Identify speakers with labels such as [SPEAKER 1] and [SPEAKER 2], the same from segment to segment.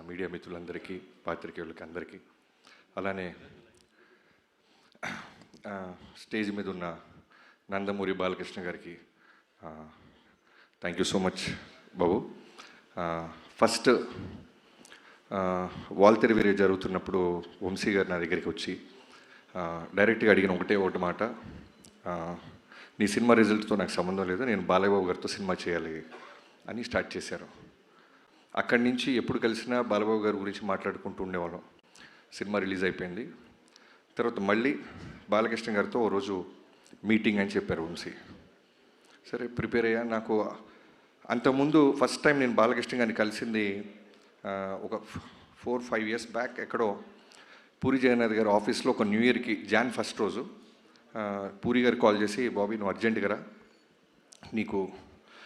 [SPEAKER 1] Media మిత్రులందరికీ, పాత్రికేయులకి అందరికీ, అలానే స్టేజ్ మీద ఉన్న నందమూరి బాలకృష్ణ గారికి థ్యాంక్ యూ సో మచ్ బాబు. ఫస్ట్ వాల్తెర వీరే జరుగుతున్నప్పుడు వంశీ గారు నా దగ్గరికి వచ్చి డైరెక్ట్గా అడిగిన ఒకటి మాట, నీ సినిమా రిజల్ట్తో నాకు సంబంధం లేదు, నేను బాలయ్య బాబు గారితో సినిమా చేయాలి అని స్టార్ట్ చేశారు. అక్కడి నుంచి ఎప్పుడు కలిసినా బాలయ్య గారి గురించి మాట్లాడుకుంటూ ఉండేవాళ్ళం. సినిమా రిలీజ్ అయిపోయింది, తర్వాత మళ్ళీ బాలకృష్ణ గారితో ఓ రోజు మీటింగ్ అని చెప్పారు వంశీ. సరే ప్రిపేర్ అయ్యా. నాకు అంతకుముందు ఫస్ట్ టైం నేను బాలకృష్ణ గారిని కలిసింది ఒక 4-5 ఇయర్స్ బ్యాక్ ఎక్కడో పూరి జగన్నాథ్ గారి ఆఫీస్లో ఒక న్యూ ఇయర్కి Jan 1 రోజు పూరి గారు కాల్ చేసి, బాబీ నువ్వు అర్జెంటుగా రా, నీకు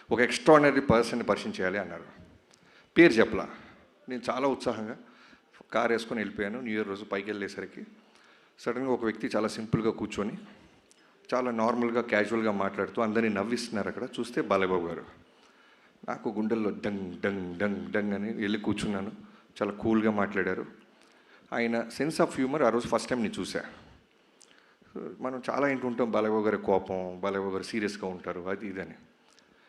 [SPEAKER 1] ఒక ఎక్స్ట్రాడినరీ పర్సన్ని పరిచయం చేయాలి అన్నారు. పేరు చెప్పలా. నేను చాలా ఉత్సాహంగా కార్ వేసుకొని వెళ్ళిపోయాను. న్యూ ఇయర్ రోజు పైకి వెళ్ళేసరికి సడన్గా ఒక వ్యక్తి చాలా సింపుల్గా కూర్చొని చాలా నార్మల్గా క్యాజువల్గా మాట్లాడుతూ అందరినీ నవ్విస్తున్నారు. అక్కడ చూస్తే బాలయ్యబాబు గారు. నాకు గుండెల్లో డంగ్ డంగ్ డంగ్ డంగ్ అని వెళ్ళి కూర్చున్నాను. చాలా కూల్గా మాట్లాడారు. ఆయన సెన్స్ ఆఫ్ హ్యూమర్ ఆ రోజు ఫస్ట్ టైం నేను చూసా. మనం చాలా వింటుంటాం బాలయ్యబాబు గారి కోపం, బాలయ్యబాబు గారు సీరియస్గా ఉంటారు, అది ఇదని.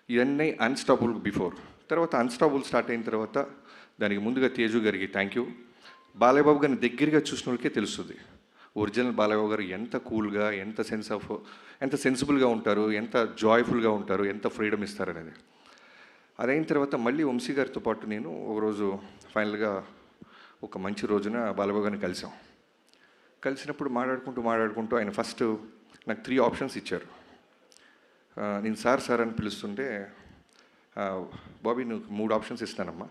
[SPEAKER 1] ఇవన్నీ అన్స్టాపుల్ బిఫోర్. తర్వాత అన్స్టాపుల్ స్టార్ట్ అయిన తర్వాత దానికి ముందుగా తేజు గారికి థ్యాంక్ యూ. బాలయ్యబాబు గారిని దగ్గరగా చూసిన వాళ్ళకే తెలుస్తుంది ఒరిజినల్ బాలయ్యబాబు గారు ఎంత కూల్గా, ఎంత సెన్సిబుల్గా ఉంటారు, ఎంత జాయ్ఫుల్గా ఉంటారు, ఎంత ఫ్రీడమ్ ఇస్తారనేది. అదైన తర్వాత మళ్ళీ వంశీ గారితో పాటు నేను ఒకరోజు ఫైనల్గా ఒక మంచి రోజున బాలయ్యబాబు గారిని కలిసినప్పుడు మాట్లాడుకుంటూ ఆయన ఫస్ట్ నాకు 3 ఆప్షన్స్ ఇచ్చారు. నేను సార్ అని పిలుస్తుంటే, బాబీ నువ్వు 3 ఆప్షన్స్ ఇస్తానమ్మా,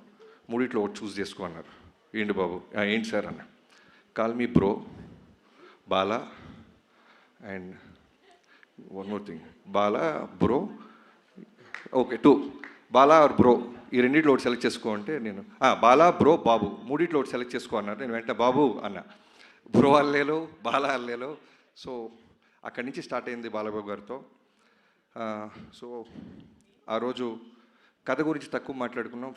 [SPEAKER 1] 3 ఒకటి చూస్ చేసుకో అన్నారు. ఏంటి బాబు? ఏంటి సార్ అన్న. Call me bro, Bala and one more thing, Bala bro, okay 2 Bala or bro, ఈ రెండిట్లో ఒకటి సెలెక్ట్ చేసుకో అంటే నేను బాలా బ్రో బాబు 3 ఒకటి సెలెక్ట్ చేసుకో అన్నారు. నేను వెంటనే బాబు అన్న, బ్రో అల్లేలో బాలా అల్లేలో. సో అక్కడి నుంచి స్టార్ట్ అయింది బాలయ్యబాబు గారితో. సో ఆ రోజు కథ గురించి తక్కువ మాట్లాడుకున్నాం.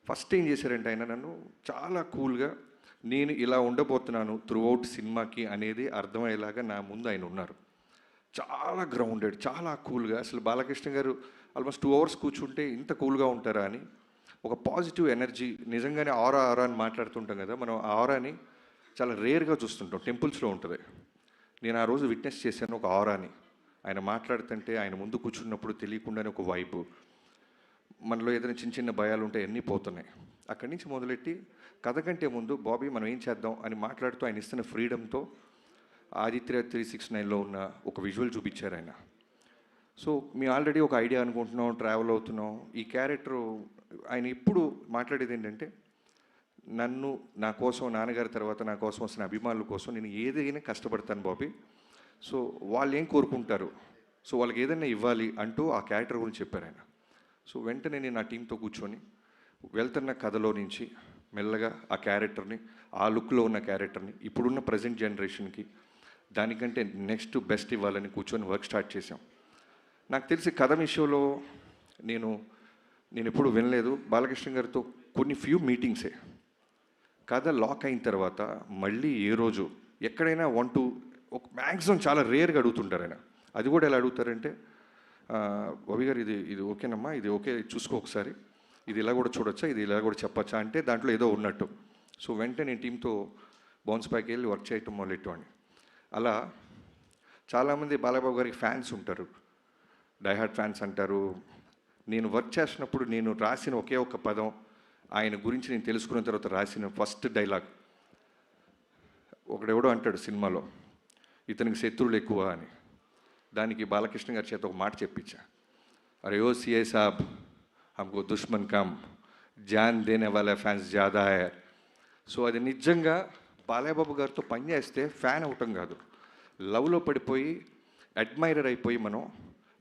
[SPEAKER 1] ఫస్ట్ ఏం చేశారంటే ఆయన నన్ను చాలా కూల్గా, నేను ఇలా ఉండబోతున్నాను త్రూఅవుట్ సినిమాకి అనేది అర్థమయ్యేలాగా నా ముందు ఆయన ఉన్నారు. చాలా గ్రౌండెడ్, చాలా కూల్గా. అసలు బాలకృష్ణ గారు ఆల్మోస్ట్ 2 అవర్స్ కూర్చుంటే ఇంత కూల్గా ఉంటారా అని ఒక పాజిటివ్ ఎనర్జీ. నిజంగానే ఆరా అని మాట్లాడుతుంటాం కదా, మనం ఆ ఆరాని చాలా రేర్గా చూస్తుంటాం, టెంపుల్స్లో ఉంటుంది. నేను ఆ రోజు విట్నెస్ చేశాను ఒక ఆరాని. ఆయన మాట్లాడుతుంటే, ఆయన ముందు కూర్చున్నప్పుడు తెలియకుండానే ఒక వైపు, మనలో ఏదైనా చిన్న భయాలు ఉంటాయి, అన్నీ పోతున్నాయి. అక్కడి నుంచి మొదలెట్టి కథ కంటే ముందు బాబీ మనం ఏం చేద్దాం అని మాట్లాడుతూ ఆయన ఇస్తున్న ఫ్రీడమ్తో ఆదిత్య 369లో ఉన్న ఒక విజువల్ చూపించారు ఆయన. సో మేము ఆల్రెడీ ఒక ఐడియా అనుకుంటున్నాం, ట్రావెల్ అవుతున్నాం. ఈ క్యారెక్టరు ఆయన ఇప్పుడు మాట్లాడేది ఏంటంటే, నా కోసం, నాన్నగారి తర్వాత నా కోసం వస్తున్న అభిమానుల కోసం నేను ఏదైనా కష్టపడతాను బాబీ. సో వాళ్ళు ఏం కోరుకుంటారు, సో వాళ్ళకి ఏదైనా ఇవ్వాలి అంటూ ఆ క్యారెక్టర్ గురించి చెప్పారు ఆయన. సో వెంటనే నేను నా టీంతో కూర్చొని వెళ్తున్న కథలో నుంచి మెల్లగా ఆ క్యారెక్టర్ని, ఆ లుక్లో ఉన్న క్యారెక్టర్ని ఇప్పుడున్న ప్రజెంట్ జనరేషన్కి దానికంటే నెక్స్ట్ బెస్ట్ ఇవ్వాలని కూర్చొని వర్క్ స్టార్ట్ చేశాం. నాకు తెలిసి కథ విషయంలో నేను ఎప్పుడు వినలేదు బాలకృష్ణ గారితో. కొన్ని ఫ్యూ మీటింగ్సే. కథ లాక్ అయిన తర్వాత మళ్ళీ ఏ రోజు ఎక్కడైనా ఒక మ్యాక్సిమం చాలా రేర్గా అడుగుతుంటారు ఆయన. అది కూడా ఎలా అడుగుతారంటే, బాబీ గారు ఇది ఓకేనమ్మా, ఇది ఓకే చూసుకో ఒకసారి, ఇది ఇలా కూడా చూడొచ్చా, ఇది ఇలా కూడా చెప్పచ్చా అంటే దాంట్లో ఏదో ఉన్నట్టు. సో వెంటనే నేను టీంతో బౌన్స్ బ్యాక్ వెళ్ళి వర్క్ చేయటం మొదలెట్టేవాడిని. అలా చాలామంది బాలయ్యబాబు గారికి ఫ్యాన్స్ ఉంటారు, డైహార్డ్ ఫ్యాన్స్ అంటారు. నేను వర్క్ చేసినప్పుడు నేను రాసిన ఒకే ఒక పదం, ఆయన గురించి నేను తెలుసుకున్న తర్వాత రాసిన ఫస్ట్ డైలాగ్, ఒకడెవడో అంటాడు సినిమాలో, ఇతనికి శత్రువులు ఎక్కువ అని. దానికి బాలకృష్ణ గారి చేత ఒక మాట చెప్పించా, అరే ఓ సిఐ సాబ్ హమ్కో దుష్మన్ కమ్, జాన్ దేనే వాలా ఫ్యాన్స్ జాదా హై. సో అది నిజంగా బాలయ్యబాబు గారితో పనిచేస్తే ఫ్యాన్ అవటం కాదు, లవ్లో పడిపోయి అడ్మైరర్ అయిపోయి మనం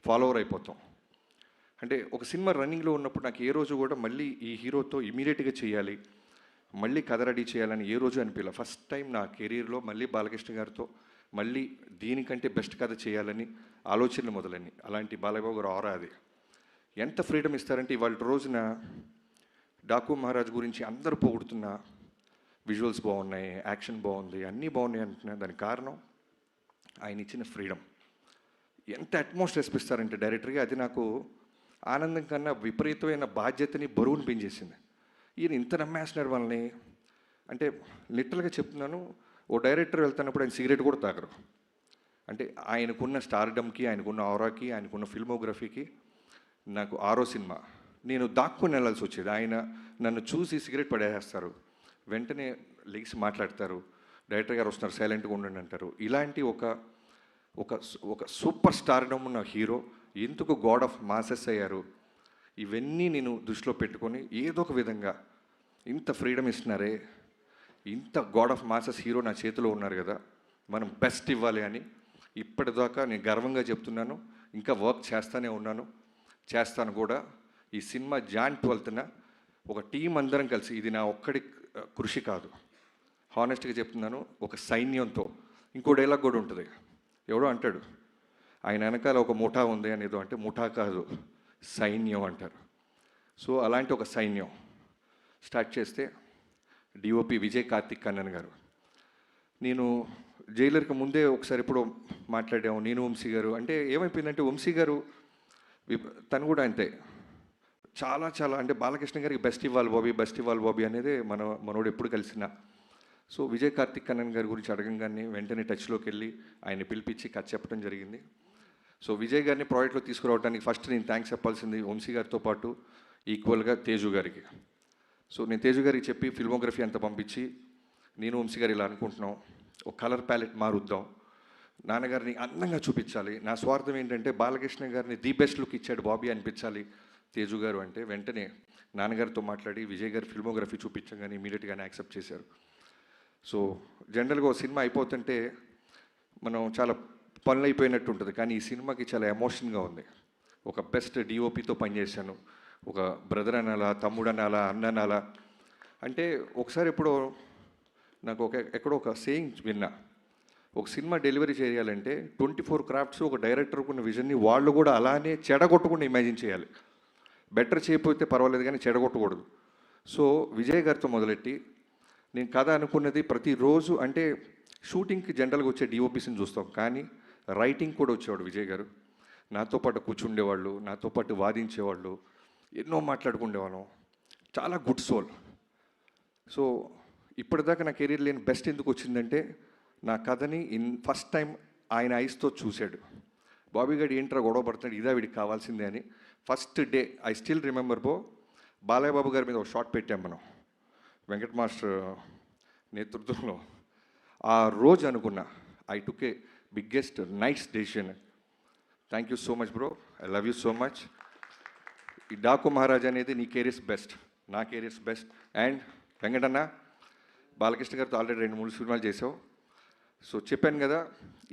[SPEAKER 1] ఫాలోవర్ అయిపోతాం. అంటే ఒక సినిమా రన్నింగ్లో ఉన్నప్పుడు నాకు ఏ రోజు కూడా మళ్ళీ ఈ హీరోతో ఇమీడియట్గా చేయాలి, మళ్ళీ కథ రెడీ చేయాలని ఏ రోజు అనిపించలే. ఫస్ట్ టైం నా కెరీర్లో మళ్ళీ బాలకృష్ణ గారితో మళ్ళీ దీనికంటే బెస్ట్ కథ చేయాలని ఆలోచనలు మొదలని. అలాంటి బాలయ్యబాబు గారు ఆరా అది. ఎంత ఫ్రీడమ్ ఇస్తారంటే ఇవాళ రోజున డాకు మహారాజ్ గురించి అందరూ పొగుడుతున్నా, విజువల్స్ బాగున్నాయి, యాక్షన్ బాగుంది, అన్నీ బాగున్నాయి అంటున్నా. దానికి కారణం ఆయన ఇచ్చిన ఫ్రీడమ్. ఎంత అట్మాస్ఫియర్ ఇస్తారంటే డైరెక్టర్గా, అది నాకు ఆనందం కన్నా విపరీతమైన బాధ్యతని, బరువుని పెంచేసింది. ఈయన ఇంత నమ్మేస్తున్నారు వాళ్ళని. అంటే లిటరల్గా చెప్తున్నాను, ఓ డైరెక్టర్ వెళ్తున్నప్పుడు ఆయన సిగరెట్ కూడా తాగరు. అంటే ఆయనకున్న స్టార్డమ్కి, ఆయనకున్న ఆరాకి, ఆయనకున్న ఫిల్మోగ్రఫీకి. నాకు 6వ సినిమా నేను దాక్కుని వెళ్ళాల్సి వచ్చేది. ఆయన నన్ను చూసి సిగరెట్ పడేసేస్తారు, వెంటనే లెగిసి మాట్లాడతారు, డైరెక్టర్ గారు వస్తున్నారు సైలెంట్గా ఉండండి అంటారు. ఇలాంటి ఒక ఒక ఒక సూపర్ స్టార్డమ్ ఉన్న హీరో ఎందుకు గాడ్ ఆఫ్ మాసెస్ అయ్యారు, ఇవన్నీ నేను దృష్టిలో పెట్టుకొని ఏదో ఒక విధంగా ఇంత ఫ్రీడమ్ ఇస్తున్నారే, ఇంత గాడ్ ఆఫ్ మాసెస్ హీరో నా చేతిలో ఉన్నారు కదా, మనం బెస్ట్ ఇవ్వాలి అని ఇప్పటిదాకా నేను గర్వంగా చెప్తున్నాను. ఇంకా వర్క్ చేస్తూనే ఉన్నాను, చేస్తాను కూడా. ఈ సినిమా జాన్ 12న ఒక టీం అందరం కలిసి, ఇది నా ఒక్కడి కృషి కాదు, హానెస్ట్గా చెప్తున్నాను, ఒక సైన్యంతో. ఇంకో డైలాగ్ కూడా ఉంటుంది, ఎవడో అంటాడు ఆయన వెనకాల ఒక ముఠా ఉంది అనేదో, అంటే ముఠా కాదు సైన్యం అంటారు. సో అలాంటి ఒక సైన్యం స్టార్ట్ చేస్తే డిఓపి విజయ్ కార్తిక్ కన్నన్ గారు. నేను జైలర్కి ముందే ఒకసారి ఎప్పుడో మాట్లాడాము, నేను వంశీ గారు. అంటే ఏమైపోయిందంటే వంశీ గారు తను కూడా అంతే, చాలా చాలా అంటే బాలకృష్ణ గారికి బెస్ట్ ఇవ్వాలి బాబీ, బెస్ట్ ఇవ్వాలి బాబీ అనేది మనోడు ఎప్పుడు కలిసినా. సో విజయ్ కార్తిక్ కన్నన్ గారి గురించి అడగంగానే వెంటనే టచ్లోకి వెళ్ళి ఆయన పిలిపించి కథ చెప్పడం జరిగింది. సో విజయ్ గారిని ప్రాజెక్ట్లో తీసుకురావడానికి ఫస్ట్ నేను థ్యాంక్స్ చెప్పాల్సింది వంశీ గారితో పాటు ఈక్వల్గా తేజు గారికి. సో నేను తేజు గారికి చెప్పి ఫిల్మోగ్రఫీ అంతా పంపించి, నేను వంశీ గారు ఇలా అనుకుంటున్నాం, ఒక కలర్ ప్యాలెట్ మారుద్దాం, నాన్నగారిని అందంగా చూపించాలి. నా స్వార్థం ఏంటంటే బాలకృష్ణ గారిని ది బెస్ట్ లుక్ ఇచ్చాడు బాబీ అనిపించాలి తేజు గారు అంటే. వెంటనే నాన్నగారితో మాట్లాడి విజయ్ గారి ఫిల్మోగ్రఫీ చూపించగానే ఇమీడియట్గానే యాక్సెప్ట్ చేశారు. సో జనరల్గా ఒక సినిమా అయిపోతుంటే మనం చాలా పనులు అయిపోయినట్టు ఉంటుంది, కానీ ఈ సినిమాకి చాలా ఎమోషన్గా ఉంది. ఒక బెస్ట్ డిఓపితో పనిచేశాను, ఒక బ్రదర్ అనాలా, తమ్ముడు అనాలా, అన్న అనాలా. అంటే ఒకసారి ఎప్పుడో నాకు ఎక్కడో ఒక సేయింగ్ విన్నా, ఒక సినిమా డెలివరీ చేయాలంటే 24 క్రాఫ్ట్స్ ఒక డైరెక్టర్కు ఉన్న విజన్ని వాళ్ళు కూడా అలానే చెడగొట్టకుండా ఇమాజిన్ చేయాలి. బెటర్ చేయకపోతే పర్వాలేదు కానీ చెడగొట్టకూడదు. సో విజయ్ గారితో మొదలెట్టి నేను కథ అనుకున్నది ప్రతిరోజు, అంటే షూటింగ్కి జనరల్గా వచ్చే డిఓపిస్ని చూస్తాం, కానీ రైటింగ్ కూడా వచ్చేవాడు విజయ్ గారు. నాతో పాటు కూర్చుండేవాళ్ళు, నాతో పాటు వాదించేవాళ్ళు, ఎన్నో మాట్లాడుకుండేవాళ్ళం. చాలా గుడ్ సోల్. సో ఇప్పటిదాకా నా కెరీర్ లేని బెస్ట్ ఎందుకు వచ్చిందంటే, నా కథని ఫస్ట్ టైం ఆయన ఐస్తో చూశాడు. బాబీ గారు ఏంట్రా గొడవ పడుతున్నాడు, ఇదా వీడికి కావాల్సిందే అని. First day I still remember Balayya Babu గారి మీద ఒక షాట్ పెట్టాం మనం వెంకట్ మాస్టర్ నేతృత్వంలో. ఆ రోజు అనుకున్నా I took a biggest nice decision. Thank you so much bro, I love you so much. ఈ డాకు మహారాజ్ అనేది నీ కెరీర్స్ బెస్ట్, నా careers best. And Venkatanna, Balakrishna గారితో ఆల్రెడీ 2-3 సినిమాలు చేసావు. సో చెప్పాను కదా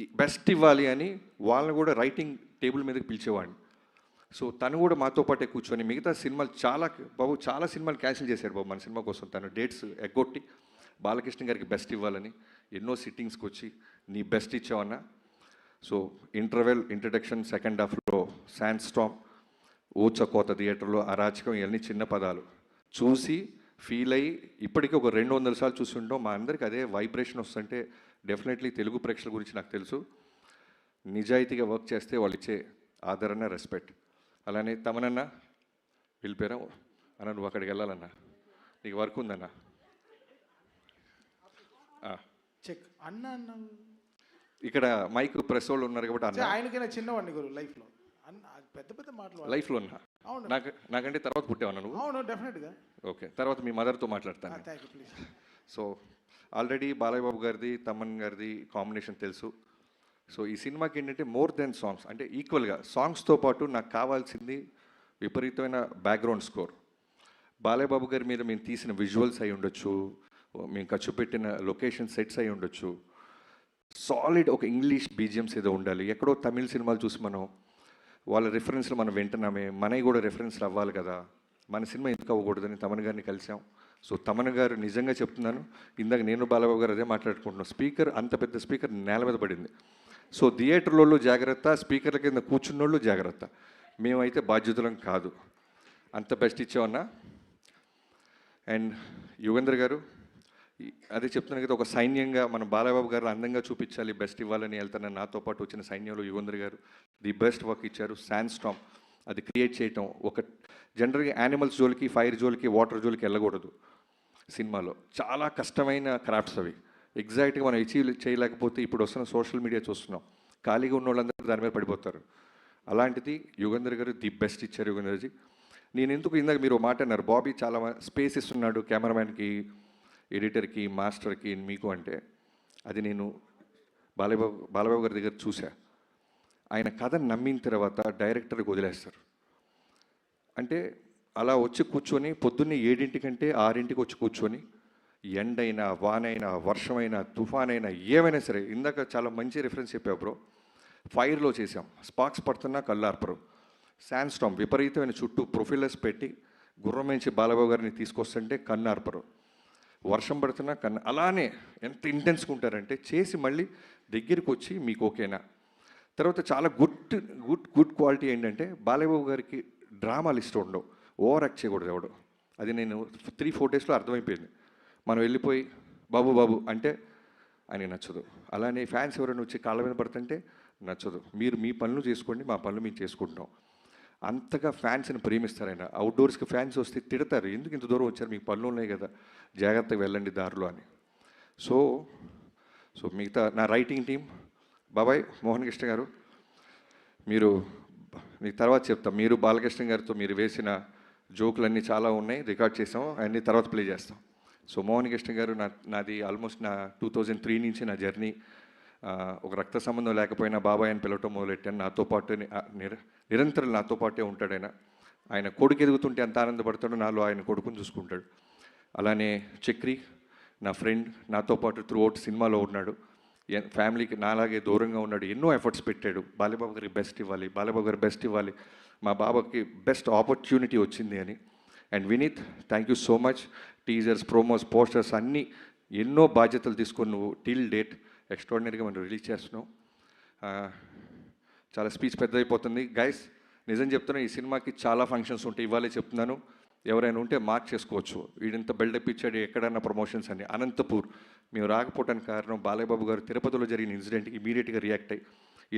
[SPEAKER 1] ఈ బెస్ట్ ఇవ్వాలి అని, వాళ్ళని కూడా రైటింగ్ టేబుల్ మీదకి పిలిచేవాడిని. సో తను కూడా మాతో పాటే కూర్చొని మిగతా సినిమాలు చాలా సినిమాలు క్యాన్సిల్ చేశాడు బాబు మన సినిమా కోసం. తను డేట్స్ ఎగ్గొట్టి బాలకృష్ణ గారికి బెస్ట్ ఇవ్వాలని ఎన్నో సిట్టింగ్స్కి వచ్చి నీ బెస్ట్ ఇచ్చావన్నా. సో ఇంటర్వెల్, ఇంట్రడక్షన్, సెకండ్ హాఫ్లో శాండ్ స్టామ్, ఊచకోత థియేటర్లో అరాచకం, ఇవన్నీ చిన్న పదాలు చూసి ఫీల్ అయ్యి ఇప్పటికీ ఒక 200 సార్లు చూసి ఉంటాం. మా అందరికి అదే వైబ్రేషన్ వస్తుంటే డెఫినెట్లీ తెలుగు ప్రేక్షకుల గురించి నాకు తెలుసు. నిజాయితీగా వర్క్ చేస్తే వాళ్ళు ఇచ్చే ఆదరణ, రెస్పెక్ట్. అలానే తమనన్నా వెళ్ళిపోయారా అన్న, నువ్వు అక్కడికి వెళ్ళాలన్నా, నీకు వర్క్ ఉందన్నా.
[SPEAKER 2] చెక్ అన్న అన్న
[SPEAKER 1] ఇక్కడ మైక్ ప్రెస్ వాళ్ళు ఉన్నారు కాబట్టి అన్న.
[SPEAKER 2] ఆయనకైనా చిన్నవాడిని గురు లైఫ్లో, అన్న పెద్ద పెద్ద మాటలు
[SPEAKER 1] లైఫ్లో ఉన్నా.
[SPEAKER 2] అవును,
[SPEAKER 1] నాకంటే తర్వాత పుట్టావన్నా నువ్వు?
[SPEAKER 2] అవును డెఫినెట్గా.
[SPEAKER 1] ఓకే, తర్వాత మీ మదర్తో మాట్లాడతాను.
[SPEAKER 2] Thank you please.
[SPEAKER 1] So already Balayya Babu గారిది, తమన్ గారిది కాంబినేషన్ తెలుసు. సో ఈ సినిమాకి ఏంటంటే మోర్ దెన్ సాంగ్స్, అంటే ఈక్వల్గా సాంగ్స్తో పాటు నాకు కావాల్సింది విపరీతమైన బ్యాక్గ్రౌండ్ స్కోర్. బాలయ్య బాబు గారి మీద మేము తీసిన విజువల్స్ అయి ఉండొచ్చు, మేము ఖర్చు పెట్టిన లొకేషన్ సెట్స్ అయి ఉండొచ్చు, సాలిడ్ ఒక ఇంగ్లీష్ బీజిఎమ్స్ ఏదో ఉండాలి. ఎక్కడో తమిళ సినిమాలు చూసి మనం వాళ్ళ రిఫరెన్స్లు మనం వింటున్నామే, మనవి కూడా రిఫరెన్స్లు అవ్వాలి కదా, మన సినిమా ఎందుకు అవ్వకూడదని తమన్ గారిని కలిసాం. సో తమన్ గారు నిజంగా చెప్తున్నాను, ఇందాక నేను బాలబాబు గారు అదే మాట్లాడుకుంటున్నాం, స్పీకర్ అంత పెద్ద స్పీకర్ నేల మీద పడింది. సో థియేటర్లలో జాగ్రత్త, స్పీకర్ల కింద కూర్చున్నోళ్ళు జాగ్రత్త, మేమైతే బాధ్యతలం కాదు. అంత బెస్ట్ ఇచ్చామన్నా. అండ్ యుగేంద్ర గారు, అదే చెప్తున్నాను కదా, ఒక సైన్యంగా మన బాలబాబు గారు అందంగా చూపించాలి, బెస్ట్ ఇవ్వాలని వెళ్తున్న నాతో పాటు వచ్చిన సైన్యంలో యుగేంద్ర గారు ది బెస్ట్ వర్క్ ఇచ్చారు. శాండ్ స్టామ్ అది క్రియేట్ చేయటం, ఒక జనరల్గా యానిమల్స్ జోలికి, ఫైర్ జోలికి, వాటర్ జోలికి వెళ్ళకూడదు సినిమాలో. చాలా కష్టమైన క్రాఫ్ట్స్ అవి. ఎగ్జాక్ట్గా మనం అచీవ్ చేయలేకపోతే ఇప్పుడు వస్తున్న సోషల్ మీడియా చూస్తున్నాం, ఖాళీగా ఉన్న వాళ్ళందరూ దాని మీద పడిపోతారు. అలాంటిది యుగేంద్ర గారు ది బెస్ట్ ఇచ్చారు. యుగేంద్రజీ, నేను ఎందుకు ఇందాక మీరు మాట అన్నారు, బాబీ చాలా స్పేస్ ఇస్తున్నాడు కెమెరామ్యాన్కి, ఎడిటర్కి, మాస్టర్కి, మీకు అంటే, అది నేను బాలబాబు గారి దగ్గర చూసా. ఆయన కథను నమ్మిన తర్వాత డైరెక్టర్కి వదిలేస్తారు. అంటే అలా వచ్చి కూర్చొని పొద్దున్నే 7 6 వచ్చి కూర్చొని, ఎండైనా, వానైనా, వర్షమైనా, తుఫానైనా, ఏమైనా సరే, ఇందాక చాలా మంచి రిఫరెన్స్ చెప్పావు బ్రో. ఫైర్లో చేసాం, స్పార్క్స్ పడుతున్నా కళ్ళార్పరు. శాండ్ స్టామ్ విపరీతమైన చుట్టూ ప్రొఫైలర్స్ పెట్టి గుర్రం నుంచి బాలబాబు గారిని తీసుకొస్తుంటే కన్నార్పరు. వర్షం పడుతున్నా కన్ను, అలానే ఎంత ఇంటెన్స్గా ఉంటారంటే చేసి మళ్ళీ దగ్గరికి వచ్చి మీకు ఓకేనా. తర్వాత చాలా గుడ్ క్వాలిటీ ఏంటంటే బాలబాబు గారికి డ్రామాలు ఇష్టం ఉండవు, ఓవర్ యాక్ట్ చేయకూడదు ఎవడు. అది నేను 3-4 డేస్లో అర్థమైపోయింది. మనం వెళ్ళిపోయి బాబు బాబు అంటే ఆయనకి నచ్చదు. అలానే ఫ్యాన్స్ ఎవరైనా వచ్చి కాళ్ళ మీద పడుతుంటే నచ్చదు. మీరు మీ పనులు చేసుకోండి, మా పనులు మేము చేసుకుంటున్నాం. అంతగా ఫ్యాన్స్ని ప్రేమిస్తారు ఆయన. అవుట్డోర్స్కి ఫ్యాన్స్ వస్తే తిడతారు, ఎందుకు ఇంత దూరం వచ్చారు, మీకు పనులు ఉన్నాయి కదా, జాగ్రత్తగా వెళ్ళండి దారిలో అని. సో మిగతా నా రైటింగ్ టీం, బాబాయ్ మోహన్ కృష్ణ గారు, మీరు మీకు తర్వాత చెప్తాం. మీరు బాలకృష్ణ గారితో మీరు వేసిన జోకులన్నీ చాలా ఉన్నాయి, రికార్డ్ చేసాం, అన్నీ తర్వాత ప్లే చేస్తాం. సో మోహన్ కృష్ణ గారు, నాది ఆల్మోస్ట్ నా 2003 నుంచి నా జర్నీ. ఒక రక్త సంబంధం లేకపోయినా బాబాయ్ అని పిలవటం మొదలెట్టాను. నాతో పాటు నిరంతరం నాతో పాటే ఉంటాడు ఆయన. ఆయన కొడుకు ఎదుగుతుంటే ఎంత ఆనందపడతాడో నాలో ఆయన కొడుకుని చూసుకుంటాడు. అలానే చక్రి నా ఫ్రెండ్, నాతో పాటు త్రూ అవుట్ సినిమాలో ఉన్నాడు. ఫ్యామిలీకి నాలాగే దూరంగా ఉన్నాడు, ఎన్నో ఎఫర్ట్స్ పెట్టాడు. బాలబాబు గారికి బెస్ట్ ఇవ్వాలి, బాలబాబు గారు బెస్ట్ ఇవ్వాలి, మా బాబాకి బెస్ట్ ఆపర్చునిటీ వచ్చింది అని. And Vineeth, thank you so much. Teasers, promos, posters అన్నీ ఎన్నో బాధ్యతలు తీసుకొని నువ్వు టిల్ డేట్ ఎక్స్ట్రాడినరీగా మనం రిలీజ్ చేస్తున్నావు. చాలా స్పీచ్ పెద్దదైపోతుంది గైస్, నిజం చెప్తున్నా, ఈ సినిమాకి చాలా ఫంక్షన్స్ ఉంటాయి. ఇవాళే చెప్తున్నాను, ఎవరైనా ఉంటే మార్క్ చేసుకోవచ్చు. వీడింత బిల్డప్ ఇచ్చాడు ఎక్కడన్నా ప్రమోషన్స్ అని. అనంతపూర్ మేము రాకపోవడానికి కారణం బాలయ్యబాబు గారు తిరుపతిలో జరిగిన ఇన్సిడెంట్కి ఇమీడియట్గా రియాక్ట్ అయ్యి,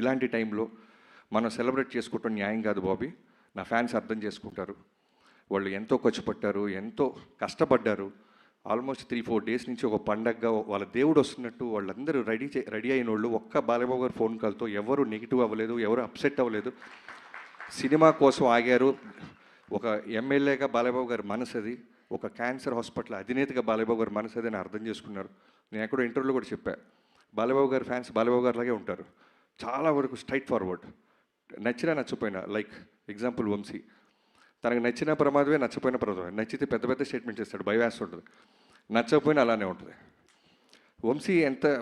[SPEAKER 1] ఇలాంటి టైంలో మనం సెలబ్రేట్ చేసుకోవటం న్యాయం కాదు బాబీ, నా ఫ్యాన్స్ అర్థం చేసుకుంటారు, వాళ్ళు ఎంతో ఖర్చు పట్టారు, ఎంతో కష్టపడ్డారు. ఆల్మోస్ట్ 3-4 డేస్ నుంచి ఒక పండగగా వాళ్ళ దేవుడు వస్తున్నట్టు వాళ్ళందరూ రెడీ అయిన వాళ్ళు ఒక్క బాలయ్యబాబు గారు ఫోన్ కాల్తో ఎవరు నెగిటివ్ అవ్వలేదు, ఎవరు అప్సెట్ అవ్వలేదు, సినిమా కోసం ఆగారు. ఒక ఎమ్మెల్యేగా బాలయ్యబాబు గారి మనసు అది, ఒక క్యాన్సర్ హాస్పిటల్ అధినేతగా బాలయ్యబాబు గారి మనసు అది అని అర్థం చేసుకున్నారు. నేను ఎక్కడో ఇంటర్వ్యూలో కూడా చెప్పాను, బాలయ్యబాబు గారి ఫ్యాన్స్ బాలయ్యబాబు గారు లాగే ఉంటారు, చాలా వరకు స్ట్రైట్ ఫార్వర్డ్. నచ్చినా నచ్చపోయినా, లైక్ ఎగ్జాంపుల్ వంశీ, తనకు నచ్చిన ప్రమాదమే, నచ్చపోయిన ప్రమాదమే. నచ్చితే పెద్ద పెద్ద స్టేట్మెంట్ చేస్తాడు, భయవేస్తూ ఉంటుంది, నచ్చకపోయినా అలానే ఉంటుంది.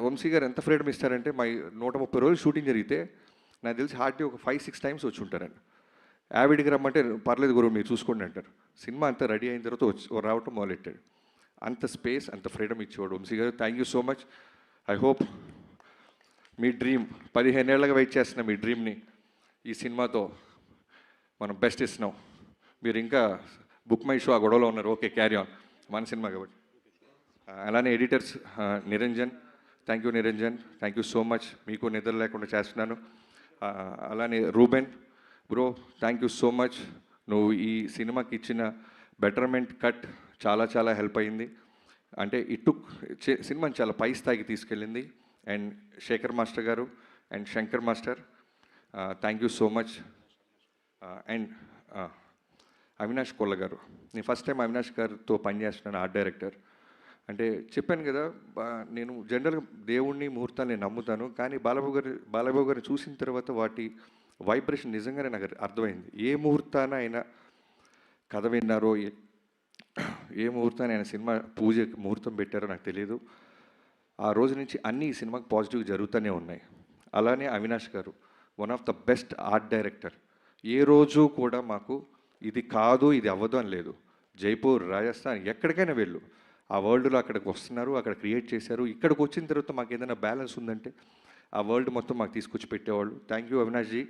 [SPEAKER 1] వంశీ గారు ఎంత ఫ్రీడమ్ ఇస్తారంటే, మా 130 రోజులు షూటింగ్ జరిగితే నాకు తెలిసి హార్డ్లీ ఒక 5-6 టైమ్స్ వచ్చి ఉంటారండి. యావిడికి రమ్మంటే పర్లేదు గురువు మీరు చూసుకోండి అంటారు. సినిమా అంతా రెడీ అయిన తర్వాత వచ్చి రావటం మొదలెట్టాడు. అంత స్పేస్, అంత ఫ్రీడమ్ ఇచ్చేవాడు వంశీ గారు. Thank you so much. I hope మీ డ్రీమ్ 15 ఏళ్ళగా వెయిట్ చేస్తున్న మీ డ్రీమ్ని ఈ సినిమాతో మనం బెస్ట్ ఇస్తున్నాం. మీరు ఇంకా బుక్ మై షో ఆ గొడవలో ఉన్నారు, ఓకే క్యారీ ఆన్, మన సినిమా కాబట్టి. అలానే editors Niranjan, thank you Niranjan, thank you so much, మీకు నిద్ర లేకుండా చేస్తున్నాను. అలానే Reuben bro, thank you so much, నువ్వు ఈ సినిమాకి ఇచ్చిన బెటర్మెంట్ కట్ చాలా చాలా హెల్ప్ అయ్యింది. అంటే సినిమాని చాలా పై స్థాయికి తీసుకెళ్ళింది. అండ్ శేఖర్ మాస్టర్ గారు and Shankar master, thank you so much. And Avinash Kolla గారు, నేను ఫస్ట్ టైం అవినాష్ గారితో పనిచేస్తున్నాను, ఆర్ట్ డైరెక్టర్. అంటే చెప్పాను కదా, నేను జనరల్గా దేవుణ్ణి, ముహూర్తాన్ని నేను నమ్ముతాను, కానీ బాలబాబు గారిని చూసిన తర్వాత వాటి వైబ్రేషన్ నిజంగానే నాకు అర్థమైంది. ఏ ముహూర్తాన ఆయన కథ విన్నారో, ఏ ముహూర్తాన్ని ఆయన సినిమా పూజ ముహూర్తం పెట్టారో నాకు తెలియదు. ఆ రోజు నుంచి అన్నీ ఈ సినిమాకి పాజిటివ్గా జరుగుతూనే ఉన్నాయి. అలానే అవినాష్ గారు one of the best art director. ఏ రోజు కూడా మాకు ఇది కాదు, ఇది అవ్వదు అని లేదు. జైపూర్, రాజస్థాన్, ఎక్కడికైనా వెళ్ళు, ఆ వరల్డ్లో అక్కడికి వస్తున్నారు, అక్కడ క్రియేట్ చేశారు. ఇక్కడికి వచ్చిన తర్వాత మాకు ఏదైనా బ్యాలెన్స్ ఉందంటే ఆ వరల్డ్ మొత్తం మాకు తీసుకొచ్చి పెట్టేవాళ్ళు. Thank you Avinash ji.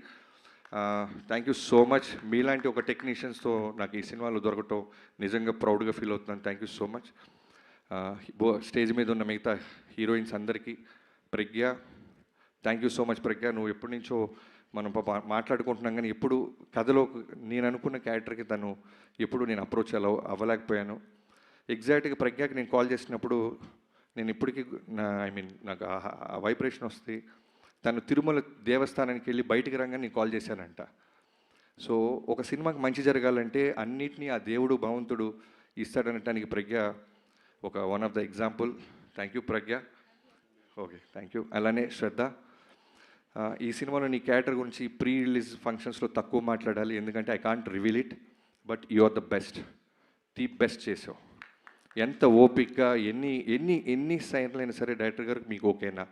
[SPEAKER 1] Thank you so much. మీలాంటి ఒక టెక్నీషియన్స్తో నాకు ఈ సినిమాలో దొరకటం నిజంగా ప్రౌడ్గా ఫీల్ అవుతున్నాను. Thank you so much. Stage మీద ఉన్న మిగతా హీరోయిన్స్ అందరికీ, ప్రజ్ఞ, థ్యాంక్ యూ సో మచ్ ప్రజ్ఞ. నువ్వు ఎప్పటి నుంచో మనం మాట్లాడుకుంటున్నాం, కానీ ఎప్పుడు కథలో నేను అనుకున్న క్యారెక్టర్కి తను ఎప్పుడు నేను అప్రోచ్ అవ్వలేకపోయాను. ఎగ్జాక్ట్గా ప్రజ్ఞకి నేను కాల్ చేసినప్పుడు నేను ఇప్పటికీ నాకు ఆ వైబ్రేషన్ వస్తుంది. తను తిరుమల దేవస్థానానికి వెళ్ళి బయటికి రాగానే నేను కాల్ చేశానంట. సో ఒక సినిమాకి మంచి జరగాలంటే అన్నిటినీ ఆ దేవుడు భగవంతుడు ఇస్తాడనటానికి ప్రజ్ఞ ఒక one of the example. Thank you Pragna. Okay, thank you. అలానే శ్రద్ధ, ఈ సినిమాలో నీ క్యారెక్టర్ గురించి ప్రీ రిలీజ్ ఫంక్షన్స్లో తక్కువ మాట్లాడాలి, ఎందుకంటే I can't reveal it, but you are the best, the best చేసావు. ఎంత ఓపిక్గా ఎన్ని ఎన్ని ఎన్ని సైన్లైనా సరే డైరెక్టర్ గారికి మీకు ఓకేనా,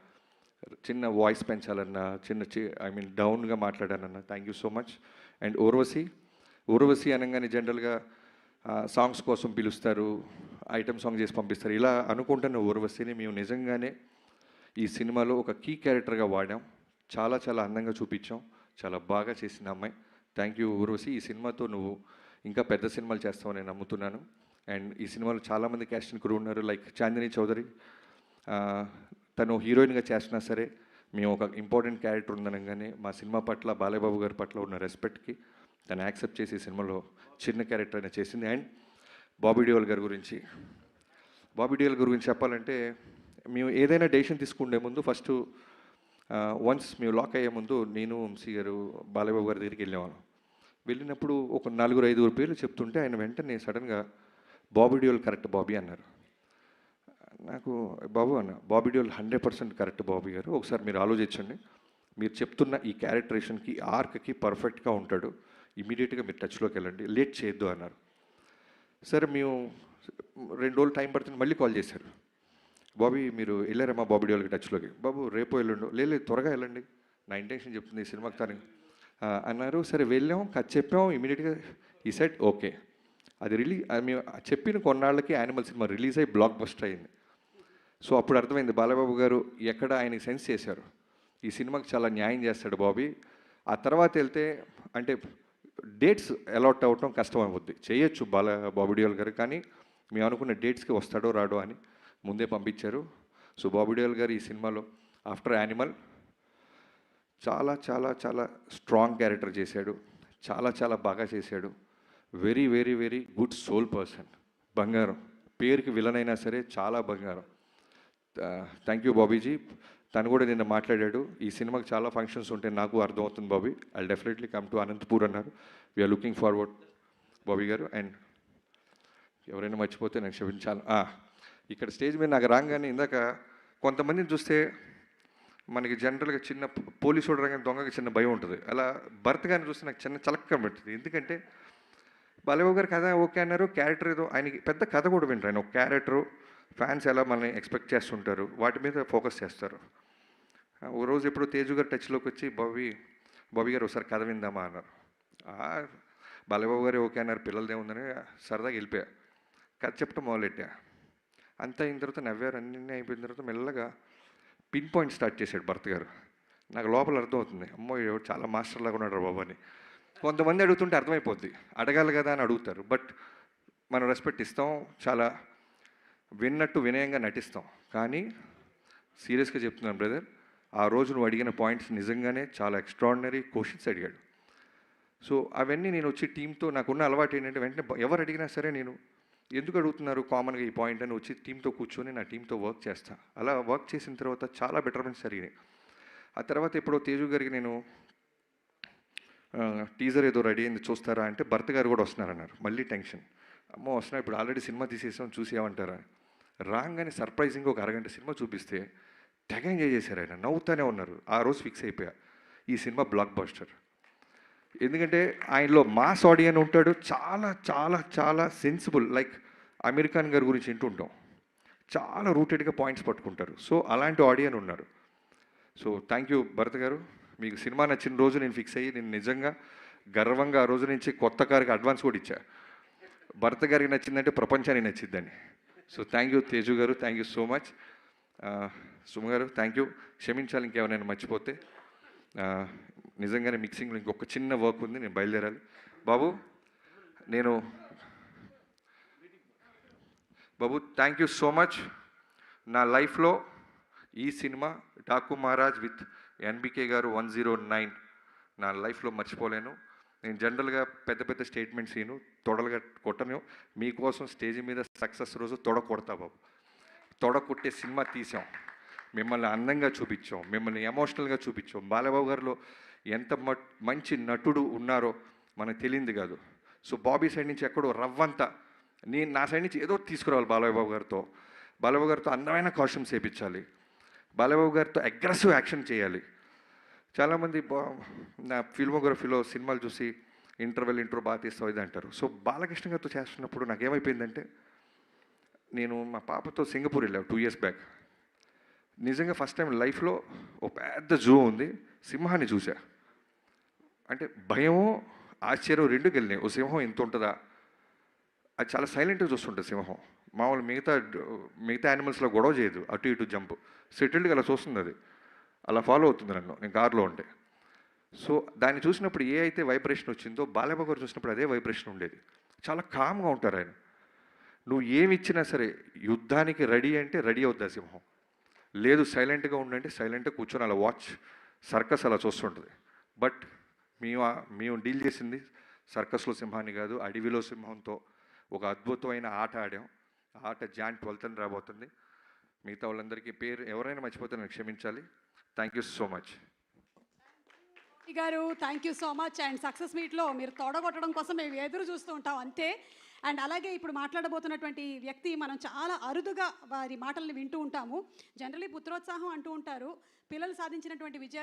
[SPEAKER 1] చిన్న వాయిస్ పెంచాలన్నా, డౌన్గా మాట్లాడానన్నా, thank you so much. And Urvashi అనగానే జనరల్గా సాంగ్స్ కోసం పిలుస్తారు, ఐటమ్ సాంగ్ చేసి పంపిస్తారు. ఇలా అనుకుంటున్న ఊర్వశిని మేము నిజంగానే ఈ సినిమాలో ఒక కీ క్యారెక్టర్గా వాడాం. చాలా చాలా అందంగా చూపించాం, చాలా బాగా చేసిన అమ్మాయి. Thank you Urvashi. ఈ సినిమాతో నువ్వు ఇంకా పెద్ద సినిమాలు చేస్తావని నేను నమ్ముతున్నాను. అండ్ ఈ సినిమాలో చాలామంది క్యాస్టింగ్ క్రూ ఉన్నారు, లైక్ చాందిని చౌదరి, తను హీరోయిన్గా చేసినా సరే మేము ఒక ఇంపార్టెంట్ క్యారెక్టర్ ఉందనగానే మా సినిమా పట్ల బాలయ్యబాబు గారి పట్ల ఉన్న రెస్పెక్ట్కి తను యాక్సెప్ట్ చేసి సినిమాలో చిన్న క్యారెక్టర్ అయినా చేసింది. అండ్ బాబీ డియోల్ గారి గురించి చెప్పాలంటే, మేము ఏదైనా డెసిషన్ తీసుకునే ముందు ఫస్ట్ వన్స్ మేము లాక్ అయ్యే ముందు నేను వంశీ గారు బాలయ్యబాబు గారి దగ్గరికి వెళ్ళినప్పుడు ఒక 4-5 పేర్లు చెప్తుంటే ఆయన వెంటనే సడన్గా బాబీ డియోల్ కరెక్ట్ బాబీ అన్నారు. నాకు బాబు అన్న, బాబీ డియోల్ 100% కరెక్ట్ బాబీ గారు, ఒకసారి మీరు ఆలోచించండి, మీరు చెప్తున్న ఈ క్యారెక్టరేషన్కి ఆర్క్కి పర్ఫెక్ట్గా ఉంటాడు, ఇమీడియట్గా మీరు టచ్లోకి వెళ్ళండి, లేట్ చేయొద్దు అన్నారు. సరే మేము 2 రోజులు టైం పడుతుంది, మళ్ళీ కాల్ చేశారు, బాబీ మీరు వెళ్ళారమ్మా బాబీ డియోల్కి టచ్లోకి, బాబు రేపు వెళ్ళండు, లేదు త్వరగా వెళ్ళండి, నా ఇంటెన్షన్ చెప్తుంది ఈ సినిమాకి తను అన్నారు. సరే వెళ్ళాం, కథ చెప్పాం, ఇమీడియట్గా ఈ సెట్ ఓకే. అది మేము చెప్పిన కొన్నాళ్ళకి యానిమల్ సినిమా రిలీజ్ అయ్యి బ్లాక్ బస్టర్ అయింది. సో అప్పుడు అర్థమైంది బాలయ్యబాబు గారు ఎక్కడ ఆయనకి సెన్స్ చేశారు, ఈ సినిమాకి చాలా న్యాయం చేస్తాడు బాబీ. ఆ తర్వాత వెళ్తే అంటే డేట్స్ అలాట్ అవ్వటం కష్టం అవుద్ది, చేయొచ్చు బాబీ డియోల్ గారు, కానీ మేము అనుకున్న డేట్స్కి వస్తాడో రాడో అని ముందే పంపించారు. సో బాబీ డియోల్ గారు ఈ సినిమాలో ఆఫ్టర్ యానిమల్ చాలా చాలా చాలా స్ట్రాంగ్ క్యారెక్టర్ చేశాడు, చాలా చాలా బాగా చేశాడు. Very very very good soul person, బంగారం, పేరుకి విలన్ అయినా సరే చాలా బంగారం. Thank you Bhabhiji. తను కూడా నిన్న మాట్లాడాడు, ఈ సినిమాకి చాలా ఫంక్షన్స్ ఉంటాయి నాకు అర్థమవుతుంది Bobby, I definitely come to Anantapur అన్నారు. వీఆర్ లుకింగ్ ఫార్వర్డ్ బాబీ గారు. అండ్ ఎవరైనా మర్చిపోతే నాకు క్షమించాలి. ఇక్కడ స్టేజ్ మీద నాకు రాగానే ఇందాక కొంతమందిని చూస్తే మనకి జనరల్గా చిన్న పోలీసు రాగానే దొంగకి చిన్న భయం ఉంటుంది, అలా భర్త గారిని చూస్తే నాకు చిన్న చలక్క పెడుతుంది. ఎందుకంటే బాలయ్యబాబు గారు కథ ఓకే అన్నారు, క్యారెక్టర్ ఏదో ఆయనకి పెద్ద కథ కూడా వింటారు, ఆయన ఒక క్యారెక్టరు, ఫ్యాన్స్ ఎలా మనల్ని ఎక్స్పెక్ట్ చేస్తుంటారు వాటి మీద ఫోకస్ చేస్తారు. ఓ రోజు ఎప్పుడో తేజు గారు టచ్లోకి వచ్చి బాబీ గారు ఒకసారి కథ విందామా అన్నారు. బాలయ్యబాబు గారు ఓకే అన్నారు, పిల్లలదే ఉందని సరదాగా వెళ్ళిపోయా, కథ చెప్పడం మొదలెట్టా. అంతా అయిన తర్వాత నవ్వారు, అన్నీ అయిపోయిన తర్వాత మెల్లగా పిన్ పాయింట్ స్టార్ట్ చేశాడు భర్త గారు. నాకు లోపల అర్థమవుతుంది, అమ్మో ఎవరు చాలా మాస్టర్ లాగా ఉన్నాడు బాబు అని. కొంతమంది అడుగుతుంటే అర్థమైపోద్ది, అడగాలి కదా అని అడుగుతారు, బట్ మనం రెస్పెక్ట్ ఇస్తాం, చాలా విన్నట్టు వినయంగా నటిస్తాం. కానీ సీరియస్గా చెప్తున్నాను బ్రదర్, ఆ రోజు నువ్వు అడిగిన పాయింట్స్ నిజంగానే చాలా ఎక్స్ట్రాడినరీ క్వశ్చన్స్ అడిగాడు. సో అవన్నీ నేను వచ్చి టీంతో, నాకున్న అలవాటు ఏంటంటే వెంటనే ఎవరు అడిగినా సరే నేను ఎందుకు అడుగుతున్నారు కామన్గా ఈ పాయింట్ అని వచ్చి టీంతో కూర్చొని నా టీంతో వర్క్ చేస్తాను. అలా వర్క్ చేసిన తర్వాత చాలా బెటర్మెంట్స్ జరిగినాయి. ఆ తర్వాత ఎప్పుడో తేజు గారికి నేను టీజర్ ఏదో రెడీ అయింది చూస్తారా అంటే భర్త గారు కూడా వస్తున్నారన్నారు. మళ్ళీ టెన్షన్, అమ్మో వస్తున్నా, ఇప్పుడు ఆల్రెడీ సినిమా తీసేసాం చూసేమంటారా. రాగానే సర్ప్రైజింగ్గా ఒక అరగంట సినిమా చూపిస్తే తెగ ఎంజాయ్ చేశారు, ఆయన నవ్వుతూనే ఉన్నారు. ఆ రోజు ఫిక్స్ అయిపోయా, ఈ సినిమా బ్లాక్ బస్టర్. ఎందుకంటే ఆయనలో మాస్ ఆడియన్ ఉంటాడు, చాలా చాలా చాలా సెన్సిబుల్, లైక్ అమీర్ ఖాన్ గారి గురించి వింటుంటాం, చాలా రూటెడ్గా పాయింట్స్ పట్టుకుంటారు. సో అలాంటి ఆడియన్ ఉన్నారు. సో థ్యాంక్ యూ భరత్ గారు, మీకు సినిమా నచ్చిన రోజు నేను ఫిక్స్ అయ్యి నేను నిజంగా గర్వంగా ఆ రోజు నుంచి కొత్త కారుకి అడ్వాన్స్ కూడా ఇచ్చా. భరత్ గారికి నచ్చిందంటే ప్రపంచానికి నచ్చిందని. సో థ్యాంక్ యూ తేజు గారు, thank you so much. Suma గారు థ్యాంక్ యూ, క్షమించాలి ఇంకేమైనా మర్చిపోతే. నిజంగానే మిక్సింగ్లో ఇంకొక చిన్న వర్క్ ఉంది, నేను బయలుదేరాలి. బాబు బాబు థ్యాంక్ యూ సో మచ్. నా లైఫ్లో ఈ cinema Daaku Maharaj with NBK గారు 109 నా లైఫ్లో మర్చిపోలేను. నేను జనరల్గా పెద్ద పెద్ద స్టేట్మెంట్స్ ఈను, తొడలుగా కొట్టను. మీకోసం స్టేజ్ మీద సక్సెస్ రోజు తొడ కొడతా బాబు. తొడ కొట్టే సినిమా తీసాం, మిమ్మల్ని అందంగా చూపించాం, మిమ్మల్ని ఎమోషనల్గా చూపించాం. బాలబాబు గారిలో ఎంత మంచి నటుడు ఉన్నారో మనకు తెలియంది కాదు. సో బాబీ సైడ్ నుంచి ఎక్కడో రవ్వంతా నేను నా సైడ్ నుంచి ఏదో తీసుకురావాలి. బాలబాబు గారితో అందమైన కాస్ట్యూమ్స్ వేయించాలి. బాలబాబు గారితో అగ్రెసివ్ యాక్షన్ చేయాలి. చాలామంది నా ఫిల్మోగ్రఫీలో సినిమాలు చూసి ఇంట్రో బాగా తీస్తావు ఇది అంటారు. సో బాలకృష్ణ గారితో చేస్తున్నప్పుడు నాకేమైపోయిందంటే, నేను మా పాపతో సింగపూర్ వెళ్ళాను 2 years బ్యాక్. నిజంగా ఫస్ట్ టైం లైఫ్లో ఓ పెద్ద జూ ఉంది, సింహాన్ని చూసా. అంటే భయము ఆశ్చర్యం రెండు కలిగినాయి. ఓ సింహం ఎంత ఉంటుందా, అది చాలా సైలెంట్గా చూస్తుంటుంది సింహం. మామూలు మిగతా యానిమల్స్లో గొడవ చేయదు, అటు ఇటు జంప్, సెటిల్డ్గా అలా చూస్తుంది. అది అలా ఫాలో అవుతుంది నన్ను, నేను కార్లో ఉంటే. సో దాన్ని చూసినప్పుడు ఏ అయితే వైబ్రేషన్ వచ్చిందో బాలయ్య గారు చూసినప్పుడు అదే వైబ్రేషన్ ఉండేది. చాలా కామ్గా ఉంటారు ఆయన. నువ్వు ఏమి ఇచ్చినా సరే యుద్ధానికి రెడీ అంటే రెడీ అవుద్ది ఆ సింహం. లేదు సైలెంట్గా ఉండంటే సైలెంట్గా కూర్చొని అలా సర్కస్ అలా చూస్తుంటుంది. బట్ మేము డీల్ చేసింది సర్కస్లో సింహాన్ని కాదు, అడవిలో సింహంతో ఒక అద్భుతమైన ఆట ఆడాం. ఆ ఆట జాన్ 12th రాబోతుంది. మిగతా వాళ్ళందరికీ పేరు ఎవరైనా మర్చిపోతే నాకు క్షమించాలి. థ్యాంక్ యూ సో మచ్
[SPEAKER 3] గారు. Thank you so much. And success మీట్లో మీరు తొడగొట్టడం కోసం మేము ఎదురు చూస్తూ ఉంటాం అంతే. అండ్ అలాగే ఇప్పుడు మాట్లాడబోతున్నటువంటి వ్యక్తి మనం చాలా అరుదుగా వారి మాటల్ని వింటూ ఉంటాము. జనరలీ పుత్రోత్సాహం అంటూ ఉంటారు. పిల్లలు సాధించినటువంటి విజయాలు